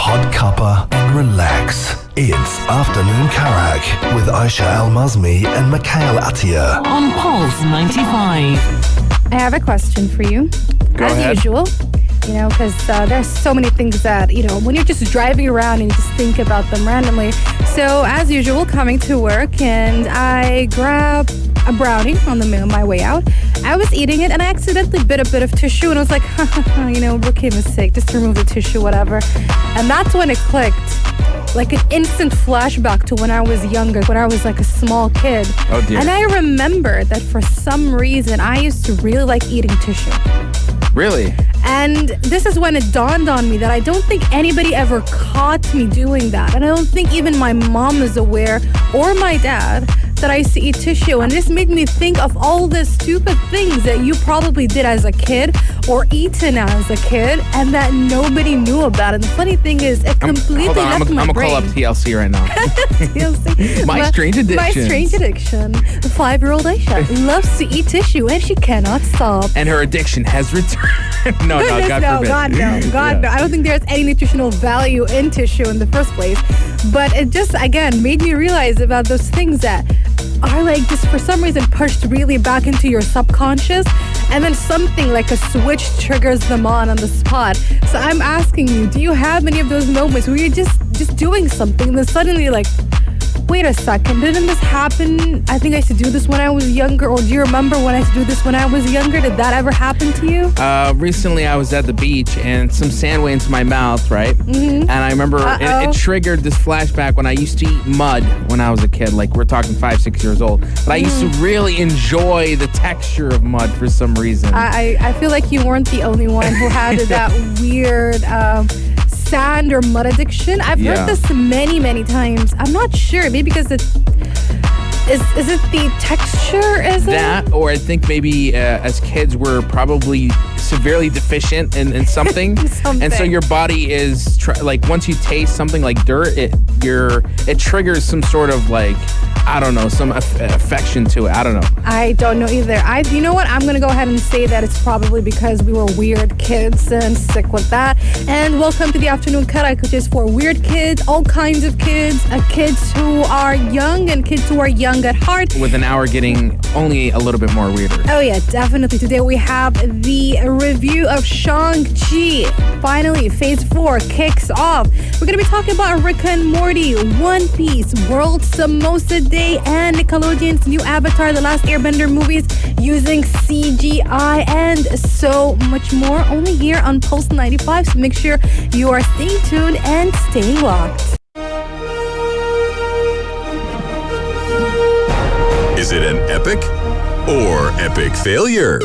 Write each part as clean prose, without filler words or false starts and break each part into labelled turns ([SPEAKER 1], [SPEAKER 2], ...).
[SPEAKER 1] hot cuppa and relax. It's Afternoon Karak with Aisha Al-Mazmi and Mikhail Atiyah.
[SPEAKER 2] On Pulse 95.
[SPEAKER 3] I have a question for you.
[SPEAKER 4] Go
[SPEAKER 3] As
[SPEAKER 4] ahead.
[SPEAKER 3] usual. You know, because there's so many things that, you know, when you're just driving around and you just think about them randomly. So, as usual, coming to work, and I grab a brownie on my way out. I was eating it, and I accidentally bit a bit of tissue, and I was like, you know, rookie mistake, just remove the tissue, whatever. And that's when it clicked. Like an instant flashback to when I was younger, when I was like a small kid.
[SPEAKER 4] Oh, dear.
[SPEAKER 3] And I remember that for some reason, I used to really like eating tissue.
[SPEAKER 4] Really?
[SPEAKER 3] And this is when it dawned on me that I don't think anybody ever caught me doing that. And I don't think even my mom is aware, or my dad, that I used to eat tissue. And this made me think of all the stupid things that you probably did as a kid or eaten as a kid and that nobody knew about. And the funny thing is, it completely
[SPEAKER 4] Hold on,
[SPEAKER 3] left my
[SPEAKER 4] I'm
[SPEAKER 3] brain.
[SPEAKER 4] going to call up TLC right now.
[SPEAKER 3] TLC.
[SPEAKER 4] My strange addiction.
[SPEAKER 3] My strange addiction. The 5-year-old Aisha loves to eat tissue and she cannot stop.
[SPEAKER 4] And her addiction has returned. no,
[SPEAKER 3] Goodness,
[SPEAKER 4] God
[SPEAKER 3] no,
[SPEAKER 4] forbid.
[SPEAKER 3] God, no. God, no. I don't think there's any nutritional value in tissue in the first place. But it just, again, made me realize about those things that are like just for some reason pushed really back into your subconscious, and then something like a switch triggers them on the spot. So I'm asking you, do you have any of those moments where you're just doing something and then suddenly like, wait a second, didn't this happen? I think I used to do this when I was younger. Or do you remember when I used to do this when I was younger? Did that ever happen to you?
[SPEAKER 4] Recently I was at the beach and some sand went into my mouth, right? Mm-hmm. And I remember it triggered this flashback when I used to eat mud when I was a kid. Like, we're talking 5-6 years old. But I used to really enjoy the texture of mud for some reason.
[SPEAKER 3] I feel like you weren't the only one who had that weird sand or mud addiction. I've heard this many times. I'm not sure. Maybe because it's is it the texture? Is
[SPEAKER 4] that,
[SPEAKER 3] it?
[SPEAKER 4] Or I think maybe as kids we're probably severely deficient in something. And so your body is like, once you taste something like dirt, it triggers some sort of like, I don't know, some affection to it. I don't know.
[SPEAKER 3] I don't know either. You know what? I'm going to go ahead and say that it's probably because we were weird kids and stick with that. And welcome to the Afternoon Karak, which is for weird kids, all kinds of kids, kids who are young and kids who are young at heart.
[SPEAKER 4] With an hour getting only a little bit more weirder.
[SPEAKER 3] Oh yeah, definitely. Today we have the review of Shang-Chi. Finally, Phase 4 kicks off. We're going to be talking about Rick and Morty, One Piece, World Samosa Day, and Nickelodeon's new Avatar, The Last Airbender movies using CGI, and so much more, only here on Pulse 95. So make sure you are staying tuned and staying locked.
[SPEAKER 5] Is it an epic or epic failure?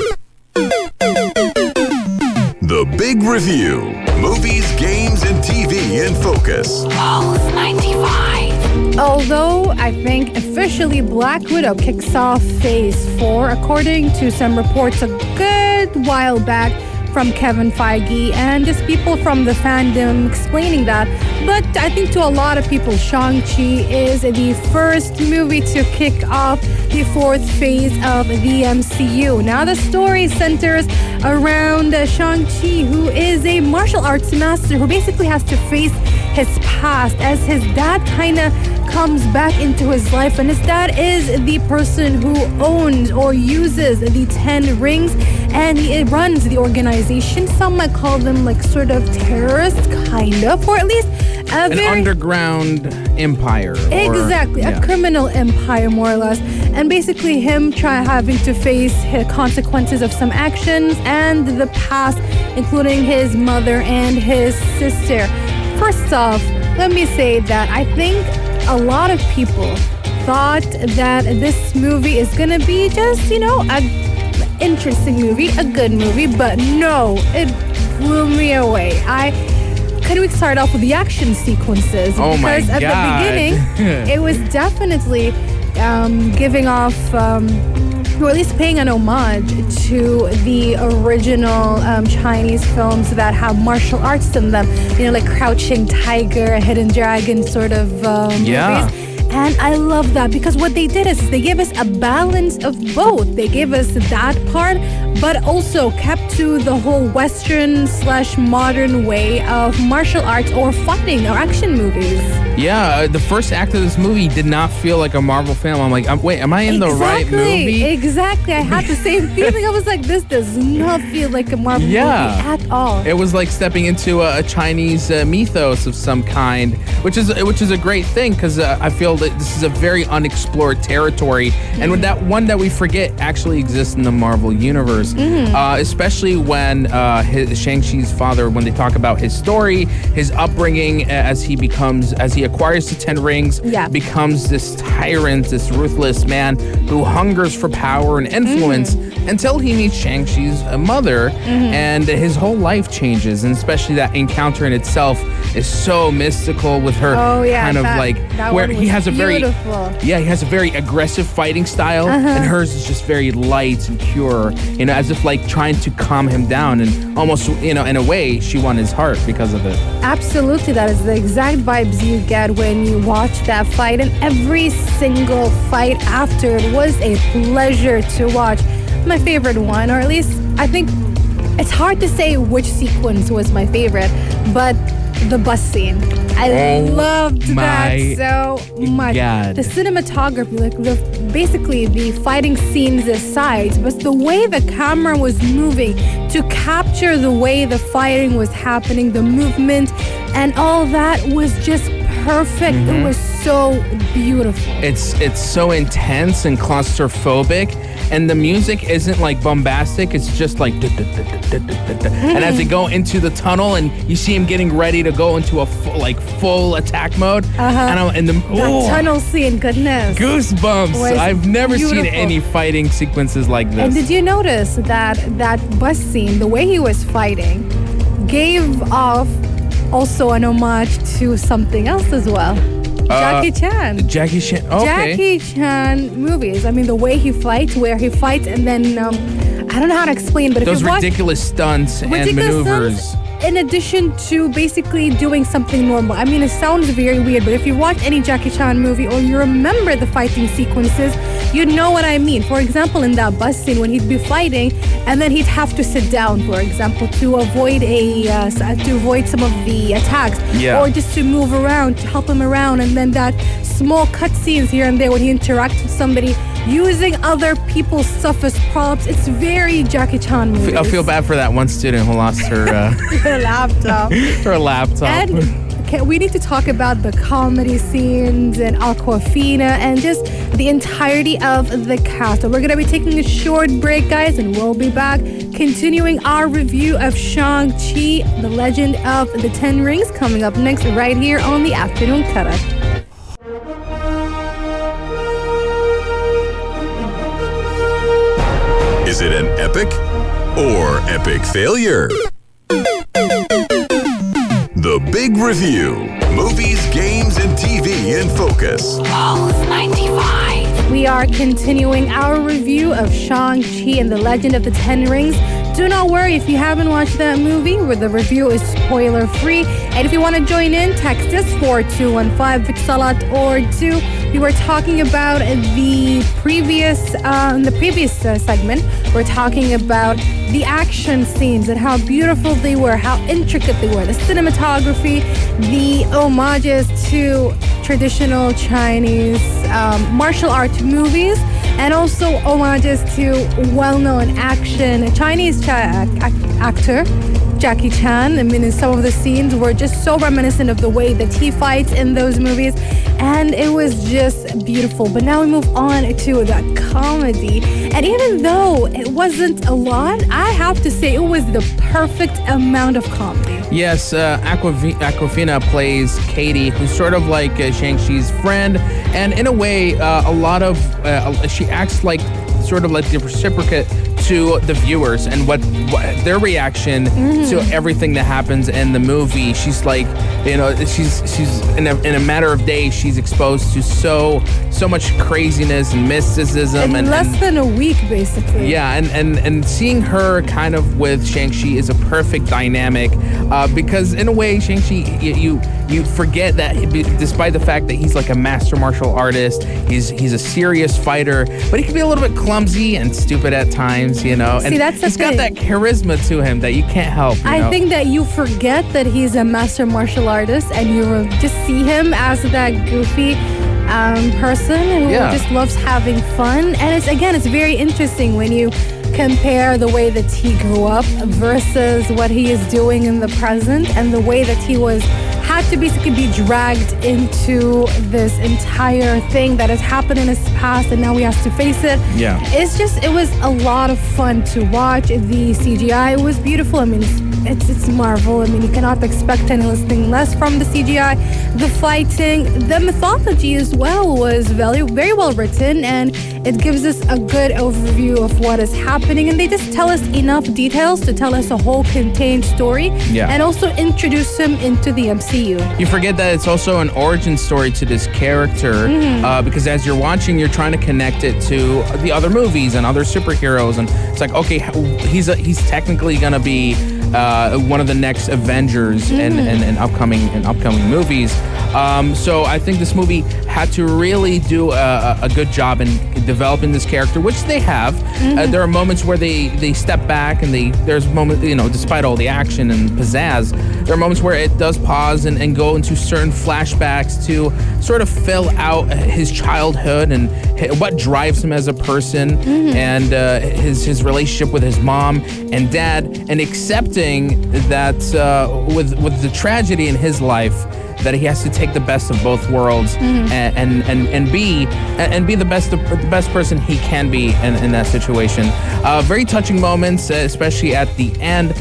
[SPEAKER 5] The Big Review. Movies, games, and TV in focus.
[SPEAKER 2] Pulse 95.
[SPEAKER 3] Although I think officially Black Widow kicks off Phase 4, according to some reports a good while back from Kevin Feige and just people from the fandom explaining that. But I think to a lot of people, Shang-Chi is the first movie to kick off the 4th phase of the MCU. Now the story centers around Shang-Chi, who is a martial arts master who basically has to face his past as his dad kind of comes back into his life, and his dad is the person who owns or uses the 10 rings, and he runs the organization. Some might call them like sort of terrorist, kind of, or at least
[SPEAKER 4] an underground empire.
[SPEAKER 3] Exactly, a criminal empire, more or less. And basically him having to face his consequences of some actions and the past, including his mother and his sister. First off, let me say that I think a lot of people thought that this movie is gonna be just, you know, a interesting movie, a good movie, but no, it blew me away. Can we start off with the action sequences?
[SPEAKER 4] Oh my God.
[SPEAKER 3] Because at the beginning, it was definitely giving off, or at least paying an homage to the original Chinese films that have martial arts in them. You know, like Crouching Tiger, Hidden Dragon sort of movies. And I love that because what they did is they gave us a balance of both. They gave us that part, but also kept to the whole Western/modern way of martial arts or fighting or action movies.
[SPEAKER 4] Yeah, the first act of this movie did not feel like a Marvel film. I'm like, wait, am I in the right movie?
[SPEAKER 3] Exactly. I had the same feeling. I was like, this does not feel like a Marvel movie at all.
[SPEAKER 4] It was like stepping into a Chinese mythos of some kind, which is a great thing because I feel that this is a very unexplored territory, and with that one that we forget actually exists in the Marvel universe, especially when Shang-Chi's father, when they talk about his story, his upbringing as he acquires the 10 rings, becomes this tyrant, this ruthless man who hungers for power and influence until he meets Shang-Chi's mother, and his whole life changes, and especially that encounter in itself is so mystical with her where he has a very aggressive fighting style, and hers is just very light and pure, as if like trying to calm him down, and almost, in a way, she won his heart because of it.
[SPEAKER 3] Absolutely, that is the exact vibes you get when you watch that fight, and every single fight after it was a pleasure to watch. My favorite one, or at least I think it's hard to say which sequence was my favorite, but the bus scene. I loved that so much.
[SPEAKER 4] God.
[SPEAKER 3] The cinematography, basically the fighting scenes aside, but the way the camera was moving to capture the way the fighting was happening, the movement, and all that was just perfect. It was so beautiful.
[SPEAKER 4] It's so intense and claustrophobic, and the music isn't like bombastic. It's just like and as they go into the tunnel and you see him getting ready to go into a full attack mode, and the
[SPEAKER 3] tunnel scene, goodness,
[SPEAKER 4] goosebumps. I've never seen any fighting sequences like this.
[SPEAKER 3] And did you notice that bus scene, the way he was fighting, gave off also an homage to something else as well? Jackie Chan.
[SPEAKER 4] Jackie Chan. Okay.
[SPEAKER 3] Jackie Chan movies. I mean, the way he fights, where he fights, and then I don't know how to explain, but
[SPEAKER 4] those
[SPEAKER 3] if you watch
[SPEAKER 4] ridiculous stunts and maneuvers.
[SPEAKER 3] In addition to basically doing something normal. I mean, it sounds very weird, but if you watch any Jackie Chan movie or you remember the fighting sequences, you'd know what I mean. For example, in that bus scene when he'd be fighting and then he'd have to sit down, for example, to avoid some of the attacks, or just to move around, to help him around, and then that small cutscenes here and there when he interacts with somebody using other people's stuff as props. It's very Jackie Chan movies.
[SPEAKER 4] I feel bad for that one student who lost her
[SPEAKER 3] her laptop.
[SPEAKER 4] Her laptop.
[SPEAKER 3] And we need to talk about the comedy scenes and Aquafina and just the entirety of the cast. So we're going to be taking a short break, guys, and we'll be back continuing our review of Shang-Chi, the Legend of the Ten Rings, coming up next right here on the Afternoon Karak.
[SPEAKER 5] Is it an epic or epic failure? The Big Review. Movies, games, and TV in focus.
[SPEAKER 2] Pulse 95.
[SPEAKER 3] We are continuing our review of Shang-Chi and the Legend of the Ten Rings. Do not worry if you haven't watched that movie, where the review is spoiler free. And if you want to join in, text us 4215 Vixalat or 2. We were talking about the previous segment. We're talking about the action scenes and how beautiful they were, how intricate they were, the cinematography, the homages to traditional Chinese martial art movies, and also homages to well-known Chinese actor Jackie Chan. I mean, in some of the scenes were just so reminiscent of the way that he fights in those movies, and it was just beautiful. But now we move on to the comedy, and even though it wasn't a lot, I have to say it was the perfect amount of comedy.
[SPEAKER 4] Yes, Aquafina plays Katie, who's sort of like Shang-Chi's friend, and in a way, she acts like sort of like the reciprocate to the viewers and what their reaction to everything that happens in the movie. She's like, she's in a matter of days, she's exposed to so much craziness and mysticism
[SPEAKER 3] in less than a week, basically.
[SPEAKER 4] Yeah, and seeing her kind of with Shang-Chi is a perfect dynamic because in a way, Shang-Chi, you forget that despite the fact that he's like a master martial artist, he's a serious fighter, but he can be a little bit clumsy and stupid at times, you know. And
[SPEAKER 3] See, that's the
[SPEAKER 4] he's got
[SPEAKER 3] thing.
[SPEAKER 4] that charisma to him that you can't help. You
[SPEAKER 3] I
[SPEAKER 4] know?
[SPEAKER 3] think that you forget that he's a master martial artist and you just see him as that goofy person who just loves having fun. And it's very interesting when you compare the way that he grew up versus what he is doing in the present, and the way that he had to basically be dragged into this entire thing that has happened in his past, and now he has to face it.
[SPEAKER 4] Yeah.
[SPEAKER 3] It was a lot of fun to watch. The CGI was beautiful. I mean, it's Marvel. I mean, you cannot expect anything less from the CGI. The fighting, the mythology as well was very, very well written, and it gives us a good overview of what is happening, and they just tell us enough details to tell us a whole contained story, and also introduce him into the MCU.
[SPEAKER 4] You forget that it's also an origin story to this character, because as you're watching, you're trying to connect it to the other movies and other superheroes, and it's like, okay, he's technically gonna be one of the next Avengers in upcoming movies. So I think this movie had to really do a good job in developing this character, which they have. There are moments where they step back, and there's moments, you know, despite all the action and pizzazz, there are moments where it does pause and go into certain flashbacks to sort of fill out his childhood and what drives him as a person, and his relationship with his mom and dad, and accepting that with the tragedy in his life, that he has to take the best of both worlds and be the best person he can be in that situation. Very touching moments, especially at the end,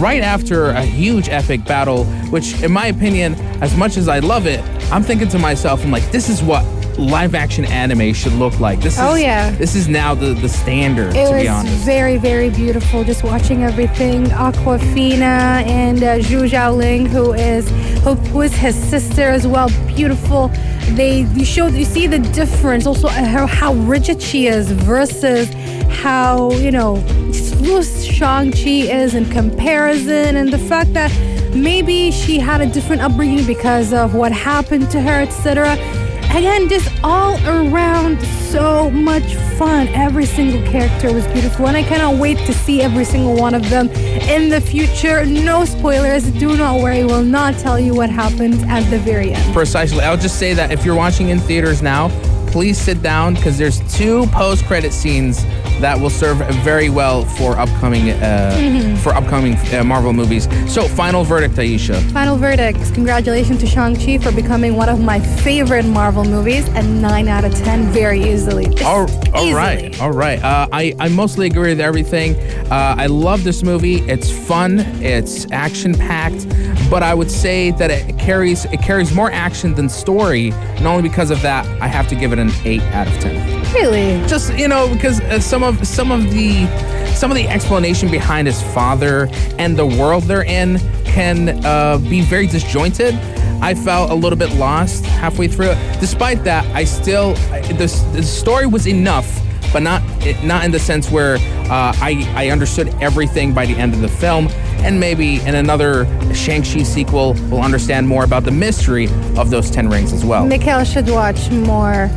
[SPEAKER 4] right after a huge epic battle, which, in my opinion, as much as I love it, I'm thinking to myself, I'm like, this is what live action anime should look like. This is now the standard, to be honest.
[SPEAKER 3] It was very, very beautiful just watching everything. Aquafina and Zhu Zhaoling, who is his sister as well, beautiful. You see the difference, also how rigid she is versus how, loose Shang-Chi is in comparison, and the fact that maybe she had a different upbringing because of what happened to her, etc. Again, just all around so much fun. Every single character was beautiful, and I cannot wait to see every single one of them in the future. No spoilers, do not worry, we'll not tell you what happens at the very end.
[SPEAKER 4] Precisely. I'll just say that if you're watching in theaters now, please sit down, because there's 2 post-credit scenes that will serve very well for upcoming Marvel movies. So, final verdict, Aisha.
[SPEAKER 3] Final verdict. Congratulations to Shang-Chi for becoming one of my favorite Marvel movies, and 9 out of 10 very easily.
[SPEAKER 4] All right. I mostly agree with everything. I love this movie. It's fun. It's action-packed. But I would say that it carries more action than story, and only because of that, I have to give it an 8 out of 10.
[SPEAKER 3] Really?
[SPEAKER 4] Just, because some of the explanation behind his father and the world they're in can be very disjointed. I felt a little bit lost halfway through it. Despite that, the story was enough, but not in the sense where I understood everything by the end of the film. And maybe in another Shang-Chi sequel, we'll understand more about the mystery of those 10 rings as well.
[SPEAKER 3] Mikhail should watch more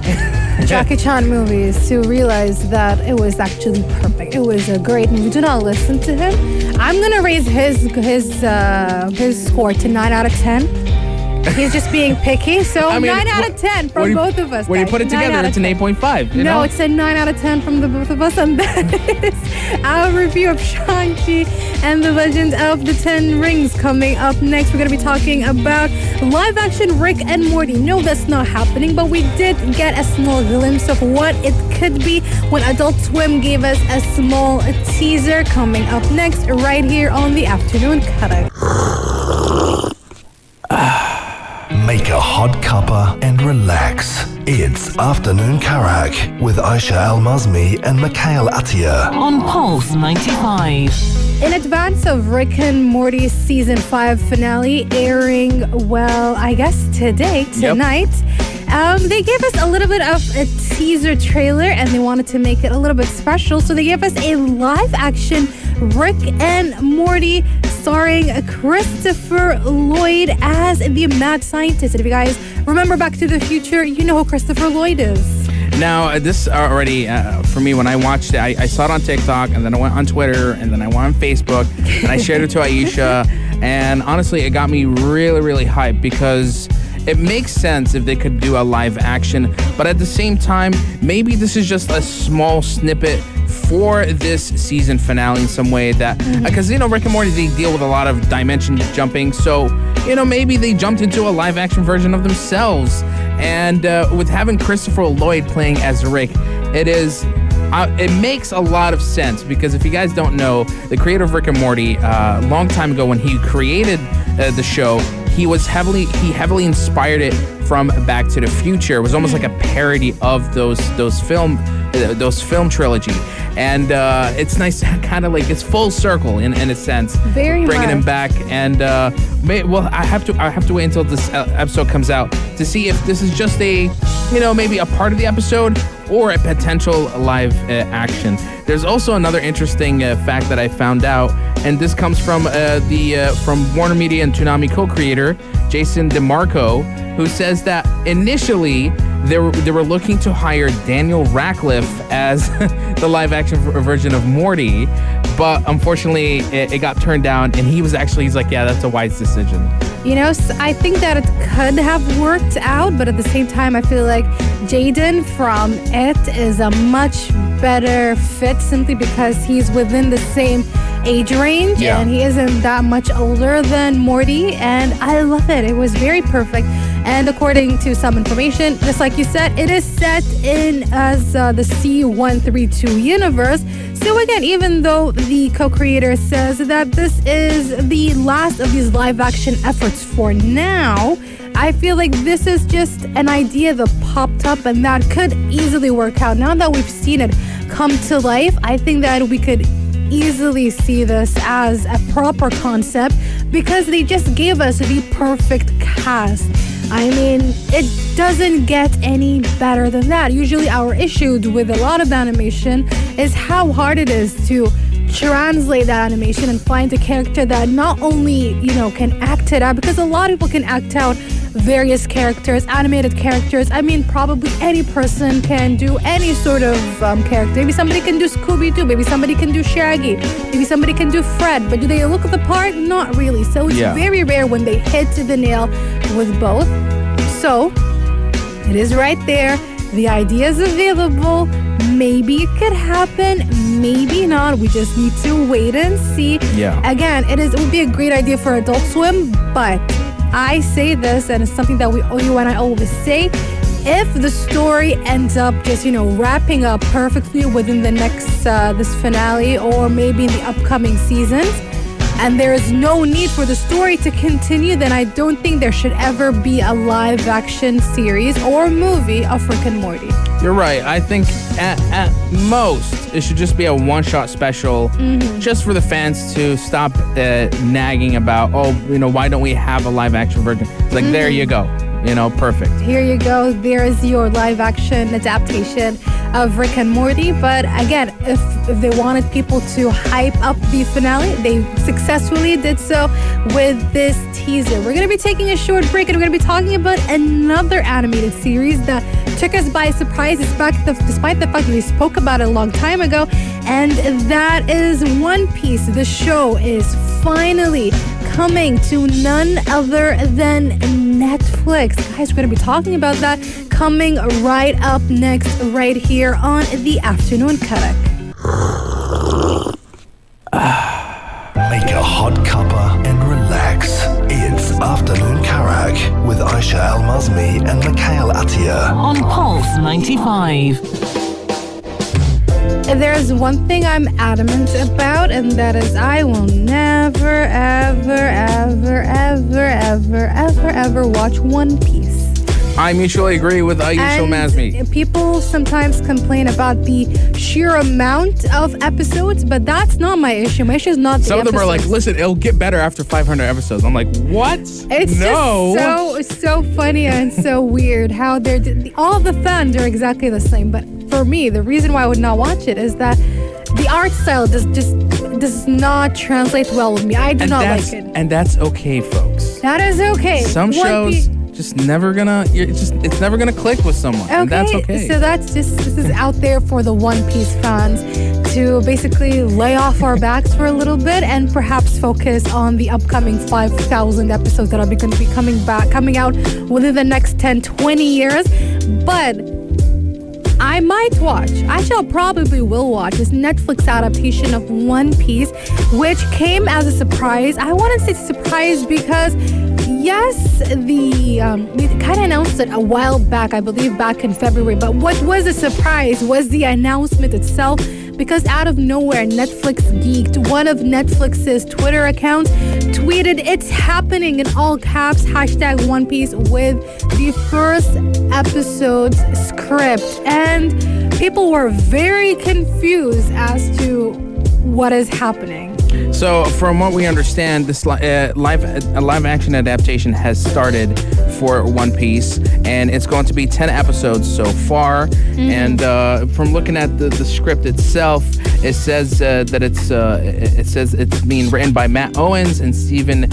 [SPEAKER 3] Jackie Chan movies to realize that it was actually perfect. It was a great movie. Do not listen to him. I'm gonna raise his score to 9 out of 10. He's just being picky. So 9 out of 10 from both of us.
[SPEAKER 4] When you put it together, it's an 8.5.
[SPEAKER 3] No, it's a 9 out of 10 from the both of us. And that is our review of Shang-Chi and the Legend of the Ten Rings. Coming up next, we're going to be talking about live action Rick and Morty. No, that's not happening, but we did get a small glimpse of what it could be when Adult Swim gave us a small teaser. Coming up next, right here on the Afternoon Karak.
[SPEAKER 1] Make a hot cuppa and relax. It's Afternoon Karak with Aisha Al-Mazmi and Mikhail Atiyah
[SPEAKER 2] On Pulse 95.
[SPEAKER 3] In advance of Rick and Morty's Season 5 finale airing, I guess tonight, they gave us a little bit of a teaser trailer, and they wanted to make it a little bit special, so they gave us a live-action Rick and Morty starring Christopher Lloyd as the mad scientist. And if you guys remember Back to the Future, you know who Christopher Lloyd is.
[SPEAKER 4] Now, this already, for me, when I watched it, I saw it on TikTok, and then I went on Twitter, and then I went on Facebook, and I shared it to Aisha, and honestly, it got me really, really hyped because it makes sense if they could do a live action, but at the same time, maybe this is just a small snippet for this season finale in some way that, because, Rick and Morty, they deal with a lot of dimension jumping, so, maybe they jumped into a live action version of themselves. And with having Christopher Lloyd playing as Rick, it makes a lot of sense because if you guys don't know, the creator of Rick and Morty, a long time ago when he created the show, he heavily inspired it from Back to the Future. It was almost like a parody of those film trilogy, and it's nice to kind of like it's full circle in a sense.
[SPEAKER 3] Very
[SPEAKER 4] bringing
[SPEAKER 3] much.
[SPEAKER 4] him back, and I have to wait until this episode comes out to see if this is just a maybe a part of the episode or a potential live action. There's also another interesting fact that I found out, and this comes from from Warner Media and Toonami co-creator Jason DeMarco, who says that initially they were looking to hire Daniel Radcliffe as the live action version of Morty, but unfortunately it got turned down, and he's like, yeah, that's a wise decision.
[SPEAKER 3] I think that it could have worked out, but at the same time, I feel like Jaden from It is a much better fit simply because he's within the same age range and he isn't that much older than Morty, and I love it. It was very perfect. And according to some information, just like you said, it is set in as the C-132 universe. So again, even though the co-creator says that this is the last of these live action efforts for now, I feel like this is just an idea that popped up and that could easily work out. Now that we've seen it come to life, I think that we could easily see this as a proper concept because they just gave us the perfect cast. I mean, it doesn't get any better than that. Usually our issue with a lot of animation is how hard it is to translate that animation and find a character that not only, can act it out, because a lot of people can act out various characters, animated characters. I mean, probably any person can do any sort of character. Maybe somebody can do Scooby-Doo, maybe somebody can do Shaggy, maybe somebody can do Fred, but do they look the part? Not really. So it's very rare when they hit the nail with both. So it is right there. The idea is available. Maybe it could happen, maybe not. We just need to wait and see. Again, it would be a great idea for Adult Swim, but I say this, and it's something that you and I always say, if the story ends up just, wrapping up perfectly within the next, this finale, or maybe in the upcoming seasons, and there is no need for the story to continue, then I don't think there should ever be a live action series or movie of Rick and Morty.
[SPEAKER 4] You're right. I think at most it should just be a one-shot special, just for the fans to stop nagging about, why don't we have a live action version? It's like, there you go. Perfect.
[SPEAKER 3] Here you go. There is your live action adaptation of Rick and Morty. But again, if they wanted people to hype up the finale, they successfully did so with this teaser. We're going to be taking a short break, and we're going to be talking about another animated series that took us by surprise despite the fact that we spoke about it a long time ago, and that is One Piece. The show is finally coming to none other than Netflix. Guys, we're going to be talking about that coming right up next, right here on the Afternoon Karak.
[SPEAKER 1] Make a hot cuppa and relax. It's Afternoon Karak with Aisha Al-Mazmi and Mikhail Atiyah
[SPEAKER 2] On Pulse 95.
[SPEAKER 3] There's one thing I'm adamant about, and that is I will never, ever, ever, ever, ever, ever, ever watch One Piece.
[SPEAKER 4] I mutually agree with Aisha Al-Mazmi.
[SPEAKER 3] People sometimes complain about the sheer amount of episodes, but that's not my issue. My issue is not the
[SPEAKER 4] Some of them
[SPEAKER 3] episodes.
[SPEAKER 4] are like, listen, it'll get better after 500 episodes. I'm like, what?
[SPEAKER 3] It's
[SPEAKER 4] no.
[SPEAKER 3] just so funny and so weird how all of the fans are exactly the same. But for me, the reason why I would not watch it is that the art style just does not translate well with me. I do not like it.
[SPEAKER 4] And that's okay, folks.
[SPEAKER 3] That is okay.
[SPEAKER 4] Some shows just never gonna. It's never gonna click with someone.
[SPEAKER 3] Okay,
[SPEAKER 4] and that's okay.
[SPEAKER 3] So this is out there for the One Piece fans to basically lay off our backs for a little bit and perhaps focus on the upcoming 5,000 episodes that are going to be coming out within the next 10, 20 years. But I might watch. I shall probably will watch this Netflix adaptation of One Piece, which came as a surprise. I want to say surprise because yes, they kind of announced it a while back, I believe back in February. But what was a surprise was the announcement itself, because out of nowhere, Netflix Geeked, one of Netflix's Twitter accounts, tweeted, "It's happening," in all caps, hashtag One Piece, with the first episode's script. And people were very confused as to what is happening.
[SPEAKER 4] So, from what we understand, this live action adaptation has started for One Piece, and it's going to be 10 episodes so far. And from looking at the script itself, it says that it's being written by Matt Owens and Stephen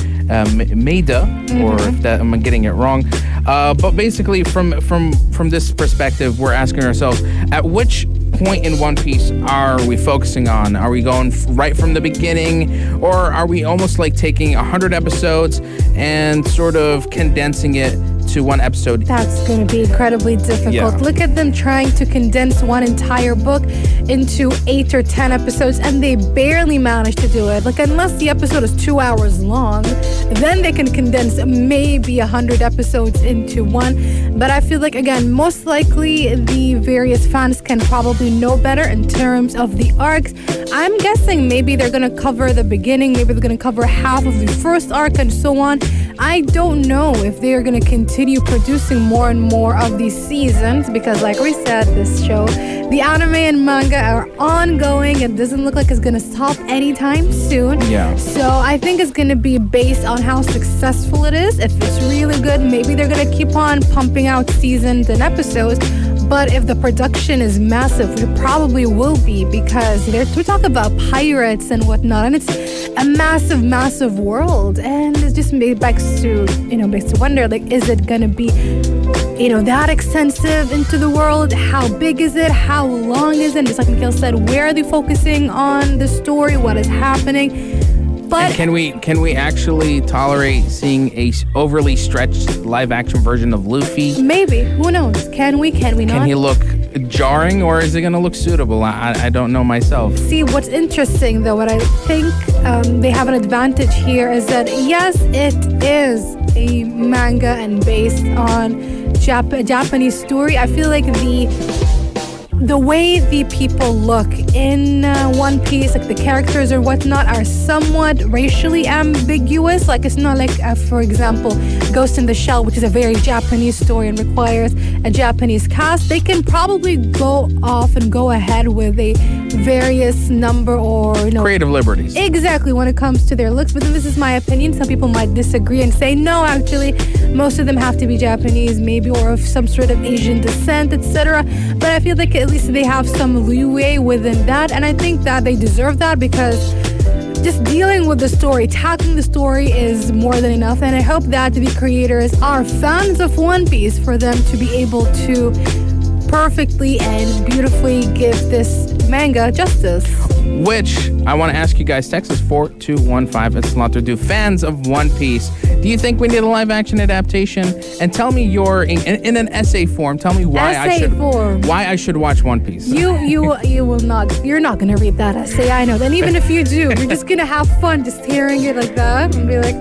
[SPEAKER 4] Maida, or if that I'm getting it wrong. But basically, from this perspective, we're asking ourselves, at which point in One Piece are we focusing on? Are we going right from the beginning, or are we almost like taking 100 episodes and sort of condensing it to one episode?
[SPEAKER 3] That's going to be incredibly difficult.
[SPEAKER 4] Yeah.
[SPEAKER 3] Look at them trying to condense one entire book into 8 or 10 episodes, and they barely managed to do it. Like, unless the episode is 2 hours long, then they can condense maybe 100 episodes into one. But I feel like, again, most likely the various fans can probably know better in terms of the arcs. I'm guessing maybe they're going to cover the beginning, maybe they're going to cover half of the first arc and so on. I don't know if they're going to continue producing more and more of these seasons, because like we said, this show, the anime and manga are ongoing. It doesn't look like it's going to stop anytime soon.
[SPEAKER 4] Yeah.
[SPEAKER 3] So I think it's going to be based on how successful it is. If it's really good, maybe they're going to keep on pumping out seasons and episodes. But if the production is massive, it probably will be, because we talk about pirates and whatnot, and it's a massive, massive world, and it just makes to wonder, like, is it gonna be, that extensive into the world? How big is it? How long is it? Just like Mikhail said, where are they focusing on the story? What is happening? But
[SPEAKER 4] and can we actually tolerate seeing a overly stretched live action version of Luffy?
[SPEAKER 3] Maybe. Who knows? Can we? Can we not?
[SPEAKER 4] Can he look jarring, or is it going to look suitable? I don't know myself.
[SPEAKER 3] See, what's interesting though, what I think they have an advantage here is that yes, it is a manga and based on Japanese story. I feel like the way the people look in One Piece, like the characters or whatnot, are somewhat racially ambiguous. Like, it's not like, for example, Ghost in the Shell, which is a very Japanese story and requires a Japanese cast. They can probably go off and go ahead with a various number or,
[SPEAKER 4] creative liberties.
[SPEAKER 3] Exactly, when it comes to their looks. But this is my opinion. Some people might disagree and say, no, actually, most of them have to be Japanese, maybe, or of some sort of Asian descent, etc. But I feel like at least they have some leeway within that, and I think that they deserve that, because just dealing with the story, tackling the story is more than enough. And I hope that the creators are fans of One Piece for them to be able to perfectly and beautifully give this manga justice.
[SPEAKER 4] Which I want to ask you guys, text us 4215 it's Slaughter Do. Fans of One Piece, do you think we need a live action adaptation? And tell me in an essay form, tell me why I should watch One Piece.
[SPEAKER 3] You will not, you're not gonna read that essay, I know. And even if you do, you're just gonna have fun just hearing it like that and be like,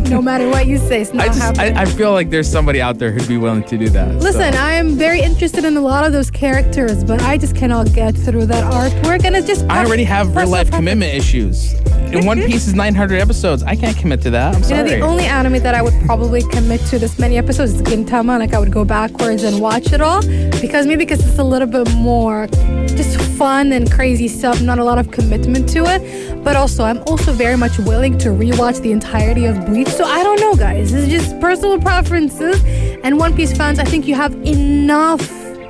[SPEAKER 3] no matter what you say, it's not happening.
[SPEAKER 4] I feel like there's somebody out there who'd be willing to do that.
[SPEAKER 3] Listen, I am very interested in a lot of those characters, but I just cannot get through that artwork, and it's just
[SPEAKER 4] I already have real life commitment issues. In One Piece is 900 episodes. I can't commit to that. I'm sorry.
[SPEAKER 3] The only anime that I would probably commit to this many episodes is Gintama. Like, I would go backwards and watch it all, because it's a little bit more just fun and crazy stuff, not a lot of commitment to it. But also, I'm also very much willing to rewatch the entirety of Bleach. So I don't know, guys. It's just personal preferences. And One Piece fans, I think you have enough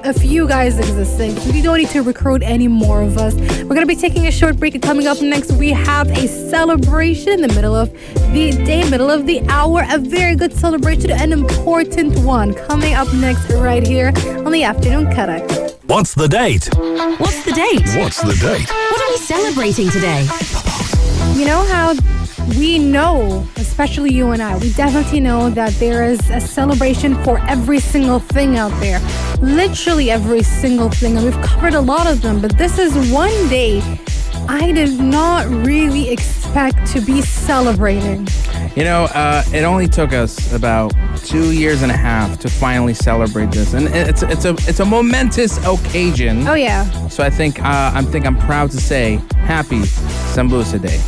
[SPEAKER 3] a few guys existing. We don't need to recruit any more of us. We're going to be taking a short break, and coming up next, we have a celebration in the middle of the day, middle of the hour. A very good celebration, an important one. Coming up next right here on the Afternoon Karak.
[SPEAKER 1] What's the date?
[SPEAKER 2] What's the date?
[SPEAKER 1] What's the date?
[SPEAKER 2] What are we celebrating today?
[SPEAKER 3] You know how we know, especially you and I, we definitely know that there is a celebration for every single thing out there. Literally every single thing. And we've covered a lot of them. But this is one day I did not really expect to be celebrating.
[SPEAKER 4] You know, it only took us about 2 years and a half to finally celebrate this, and it's a momentous occasion.
[SPEAKER 3] Oh yeah.
[SPEAKER 4] So I think I'm proud to say happy Sambusa Day.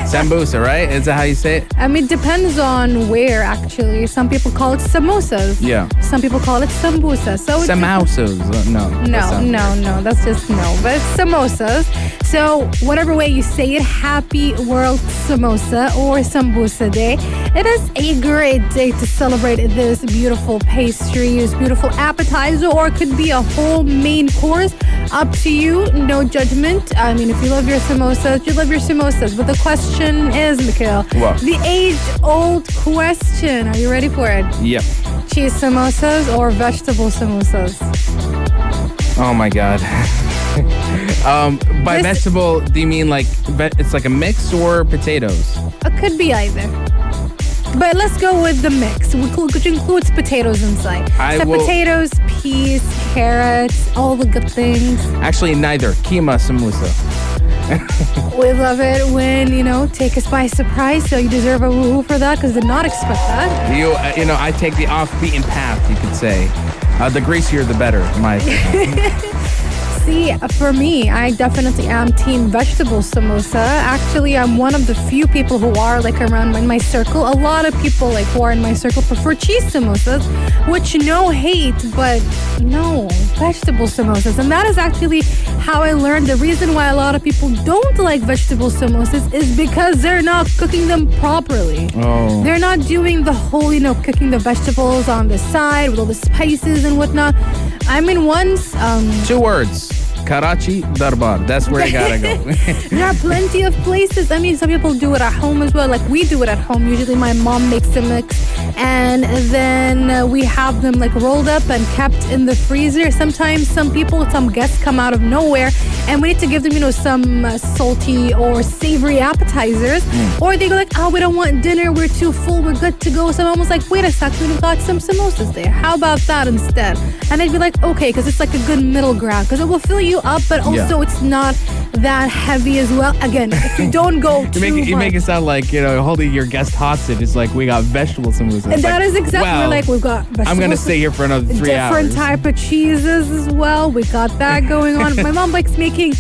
[SPEAKER 4] Sambusa, right? Is that how you say it?
[SPEAKER 3] I mean, it depends on where, actually. Some people call it samosas.
[SPEAKER 4] Yeah.
[SPEAKER 3] Some people call it sambusa. So it's
[SPEAKER 4] Samosas. No.
[SPEAKER 3] That's just no. But it's samosas. So whatever way you say it, happy World Samosa or Sambusa Day. It is a great day to celebrate this beautiful pastry, this beautiful appetizer, or it could be a whole main course. Up to you, no judgment. I mean, if you love your samosas, you love your samosas. But the question is, Mikhail,
[SPEAKER 4] What?
[SPEAKER 3] the age-old question. Are you ready for it?
[SPEAKER 4] Yep.
[SPEAKER 3] Cheese samosas or vegetable samosas?
[SPEAKER 4] Oh my God. By
[SPEAKER 3] This-
[SPEAKER 4] vegetable, do you mean like it's like a mix or potatoes?
[SPEAKER 3] It could be either. But let's go with the mix, which includes potatoes inside. Potatoes, peas, carrots, all the good things.
[SPEAKER 4] Actually, neither. Keema samosa.
[SPEAKER 3] We love it when, take us by surprise. So you deserve a woo-hoo for that, because did not expect that.
[SPEAKER 4] I take the off-beaten path, you could say. The greasier, the better, in my opinion.
[SPEAKER 3] See, for me, I definitely am team vegetable samosa. Actually, I'm one of the few people who are around in my circle. A lot of people who are in my circle prefer cheese samosas, which no hate, but no, vegetable samosas. And that is actually how I learned the reason why a lot of people don't like vegetable samosas is because they're not cooking them properly.
[SPEAKER 4] Oh.
[SPEAKER 3] They're not doing the whole, cooking the vegetables on the side with all the spices and whatnot. I mean, once...
[SPEAKER 4] 2 words. Karachi Darbar. That's where I gotta go.
[SPEAKER 3] There are plenty of places. I mean, some people do it at home as well. We do it at home. Usually my mom makes the mix, and then we have them rolled up and kept in the freezer. Sometimes some guests come out of nowhere, and we need to give them, some salty or savory appetizers. Or they go oh, we don't want dinner. We're too full. We're good to go. So I'm almost wait a second. We've got some samosas there. How about that instead? And they'd be okay, because it's a good middle ground, because it will fill you up, but also it's not that heavy as well. Again, if you don't go too much.
[SPEAKER 4] You make it sound like, holding your guest hostage. It's we got vegetable samosas.
[SPEAKER 3] And that is exactly we've got vegetables.
[SPEAKER 4] I'm going to stay here for another 3 hours.
[SPEAKER 3] Different type of cheeses as well. We got that going on. My mom likes making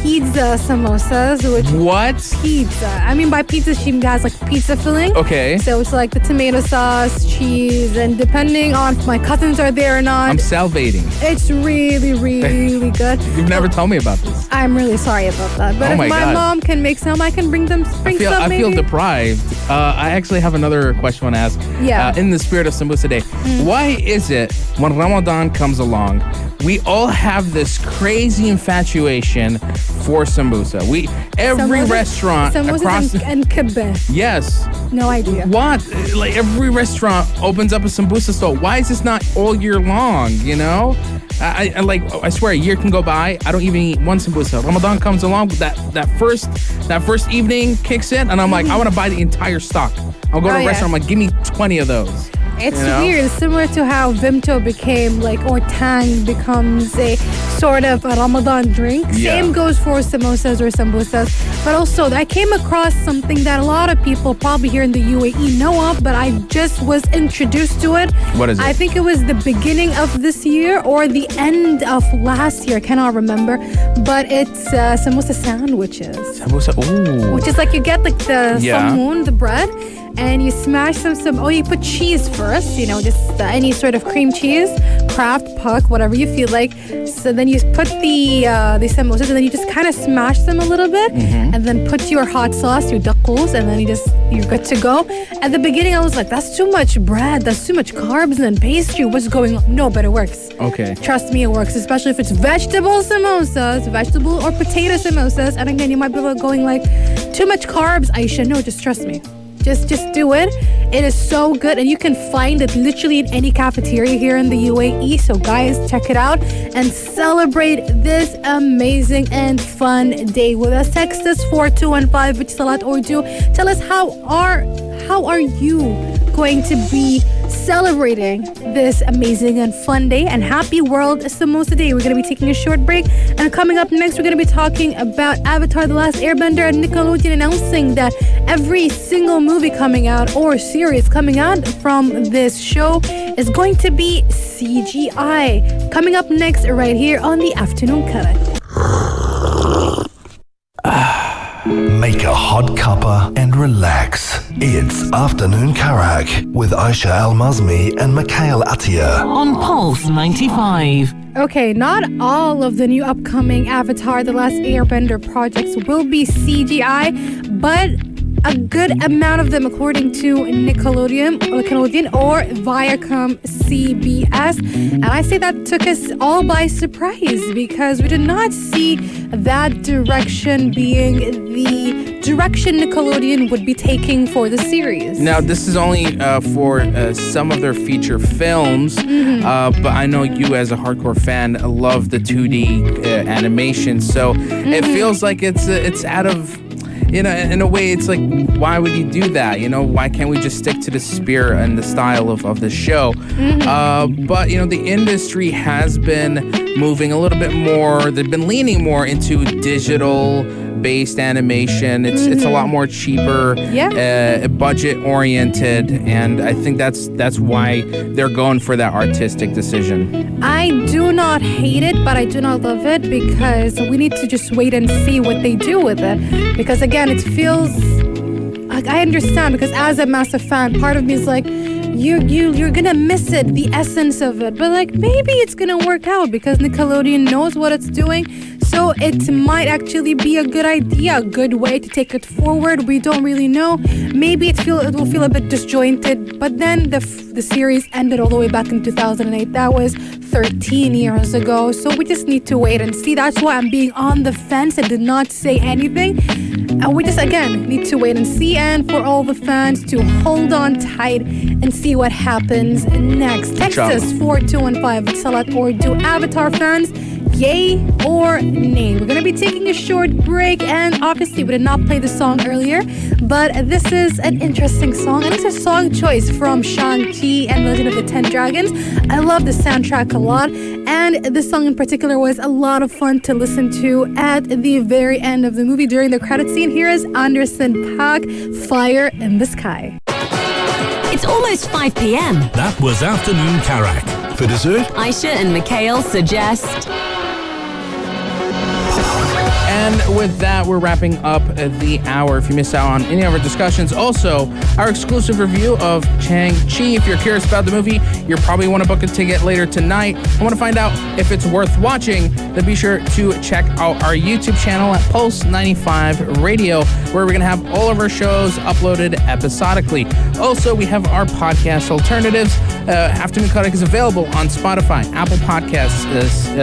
[SPEAKER 3] pizza samosas, which...
[SPEAKER 4] What?
[SPEAKER 3] Pizza. I mean, by pizza, she has pizza filling.
[SPEAKER 4] Okay.
[SPEAKER 3] So it's the tomato sauce, cheese, and depending on if my cousins are there or not.
[SPEAKER 4] I'm salivating.
[SPEAKER 3] It's really, really good.
[SPEAKER 4] You've never told me about this.
[SPEAKER 3] I'm really sorry about that. But if my mom can make some, I can bring some maybe.
[SPEAKER 4] I feel deprived. I actually have another question I want to ask.
[SPEAKER 3] Yeah.
[SPEAKER 4] In the spirit of Sambusa Day, why is it when Ramadan comes along, we all have this crazy infatuation for sambusa? Every restaurant across
[SPEAKER 3] and kebab.
[SPEAKER 4] Yes.
[SPEAKER 3] No idea.
[SPEAKER 4] What? Every restaurant opens up a sambusa stall. Why is this not all year long? I swear a year can go by. I don't even eat one sambusa. Ramadan comes along, that first evening kicks in, and I'm I want to buy the entire stock. I'll go to a restaurant. I'm give me 20 of those.
[SPEAKER 3] It's weird. It's similar to how Vimto became or Tang becomes a sort of a Ramadan drink.
[SPEAKER 4] Yeah.
[SPEAKER 3] Same goes for samosas or sambusas. But also, I came across something that a lot of people probably here in the UAE know of, but I just was introduced to it.
[SPEAKER 4] What is it?
[SPEAKER 3] I think it was the beginning of this year or the end of last year. I cannot remember. But it's samosa sandwiches.
[SPEAKER 4] Samosa. Ooh.
[SPEAKER 3] Which is you get the salmon, the bread, and you smash you put cheese first, just any sort of cream cheese, Kraft, Puck, whatever you feel like. So then you put the samosas, and then you just kind of smash them a little bit, and then put your hot sauce, your dakos, and then you're good to go. At the beginning, I was like, that's too much bread, that's too much carbs and pastry. What's going on? No, but it works.
[SPEAKER 4] Okay.
[SPEAKER 3] Trust me, it works, especially if it's vegetable samosas, vegetable or potato samosas. And again, you might be going like, too much carbs, Aisha. No, just trust me. Just do it. It is so good, and you can find it literally in any cafeteria here in the UAE. So guys, check it out and celebrate this amazing and fun day with us. Text us 4215 with Salat Urdu. Tell us how are you going to be celebrating this amazing and fun day, and happy World Samosa Day. We're going to be taking a short break, and coming up next, we're going to be talking about Avatar The Last Airbender, and Nickelodeon announcing that every single movie coming out or series coming out from this show is going to be CGI. Coming up next right here on the Afternoon Karak.
[SPEAKER 1] Make a hot cuppa and relax. It's Afternoon Karak with Aisha Al-Mazmi and Mikhail Atiyah
[SPEAKER 2] On Pulse 95.
[SPEAKER 3] Okay, not all of the new upcoming Avatar The Last Airbender projects will be CGI, but a good amount of them, according to Nickelodeon or Viacom CBS. And I say that took us all by surprise, because we did not see that direction being the direction Nickelodeon would be taking for the series.
[SPEAKER 4] Now, this is only for some of their feature films, but I know you as a hardcore fan love the 2D animation, so it feels like it's out of... in a way, it's like, why would you do that? Why can't we just stick to the spirit and the style of the show? But, the industry has been moving a little bit more. They've been leaning more into digital-based animation. It's a lot more cheaper, budget-oriented, and I think that's why they're going for that artistic decision.
[SPEAKER 3] I do not hate it, but I do not love it, because we need to just wait and see what they do with it. Because again, it feels like, I understand, because as a massive fan, part of me is like, you're gonna miss it, the essence of it, but like, maybe it's gonna work out because Nickelodeon knows what it's doing. So it might actually be a good idea, a good way to take it forward. We don't really know. Maybe it will feel a bit disjointed, but then the series ended all the way back in 2008. That was 13 years ago. So we just need to wait and see. That's why I'm being on the fence and did not say anything. And we just, again, need to wait and see. And for all the fans to hold on tight and see what happens next. Text us 4215 Salat Urdu. Avatar fans, yay or nay? We're going to be taking a short break, and obviously we did not play the song earlier, but this is an interesting song, and it's a song choice from Shang-Chi and Legend of the Ten Dragons. I love the soundtrack a lot, and this song in particular was a lot of fun to listen to at the very end of the movie during the credit scene. Here is Anderson .Paak, Fire in the Sky.
[SPEAKER 2] It's almost 5 p.m.
[SPEAKER 6] That was Afternoon Karak.
[SPEAKER 1] For dessert,
[SPEAKER 2] Aisha and Mikhail suggest...
[SPEAKER 4] And with that, we're wrapping up the hour. If you missed out on any of our discussions, also our exclusive review of Shang-Chi. If you're curious about the movie, you probably want to book a ticket later tonight. I want to find out if it's worth watching, then be sure to check out our YouTube channel at Pulse 95 Radio, where we're going to have all of our shows uploaded episodically. Also, we have our podcast alternatives. Afternoon Karak is available on Spotify, Apple Podcasts,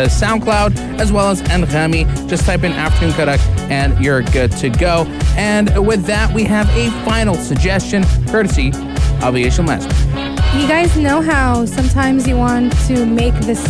[SPEAKER 4] SoundCloud, as well as Anghami. Just type in Afternoon Karak and you're good to go. And with that, we have a final suggestion, courtesy of Aisha Al-Mazmi.
[SPEAKER 3] You guys know how sometimes you want to make this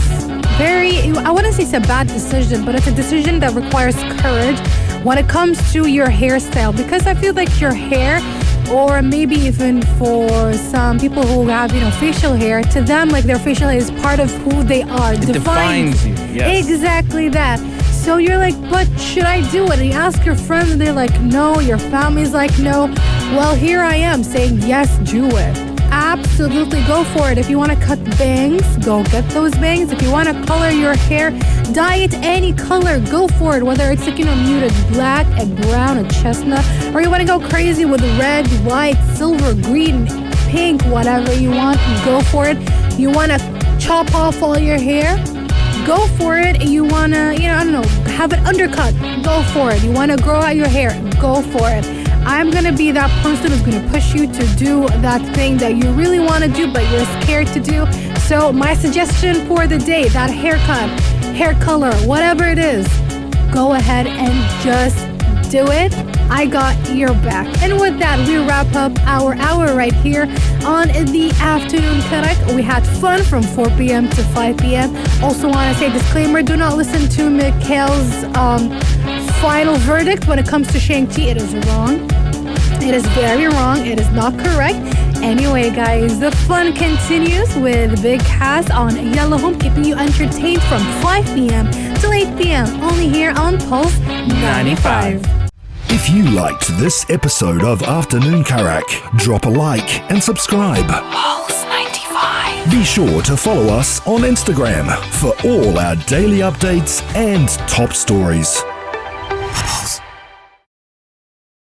[SPEAKER 3] I wouldn't say it's a bad decision, but it's a decision that requires courage when it comes to your hairstyle, because I feel like your hair, or maybe even for some people who have, facial hair, to them, like their facial hair is part of who they are.
[SPEAKER 4] It defines you. Yes.
[SPEAKER 3] Exactly that. So you're like, but should I do it? And you ask your friends and they're like, no. Your family's like, no. Well, here I am saying, yes, do it. Absolutely, go for it. If you want to cut bangs, go get those bangs. If you want to color your hair Dye it any color. Go for it. Whether it's like, muted black, a brown, a chestnut, or you want to go crazy with red, white, silver, green, pink, whatever you want, go for it. You want to chop off all your hair? Go for it. You want to, have it undercut? Go for it. You want to grow out your hair? Go for it. I'm going to be that person who's going to push you to do that thing that you really want to do, but you're scared to do. So my suggestion for the day, that haircut, hair color, whatever it is, go ahead and just do it. I got your back. And with that, we wrap up our hour right here on the afternoon Karak. We had fun from 4 p.m. to 5 p.m. Also want to say disclaimer, do not listen to Mikhail's final verdict when it comes to Shang-Chi. It is wrong. It is very wrong. It is not correct. Anyway, guys, the fun continues with Big Cass on Yellow Home, keeping you entertained from 5 p.m. till 8 p.m. only here on Pulse 95.
[SPEAKER 1] If you liked this episode of Afternoon Karak, drop a like and subscribe.
[SPEAKER 2] Pulse 95.
[SPEAKER 1] Be sure to follow us on Instagram for all our daily updates and top stories.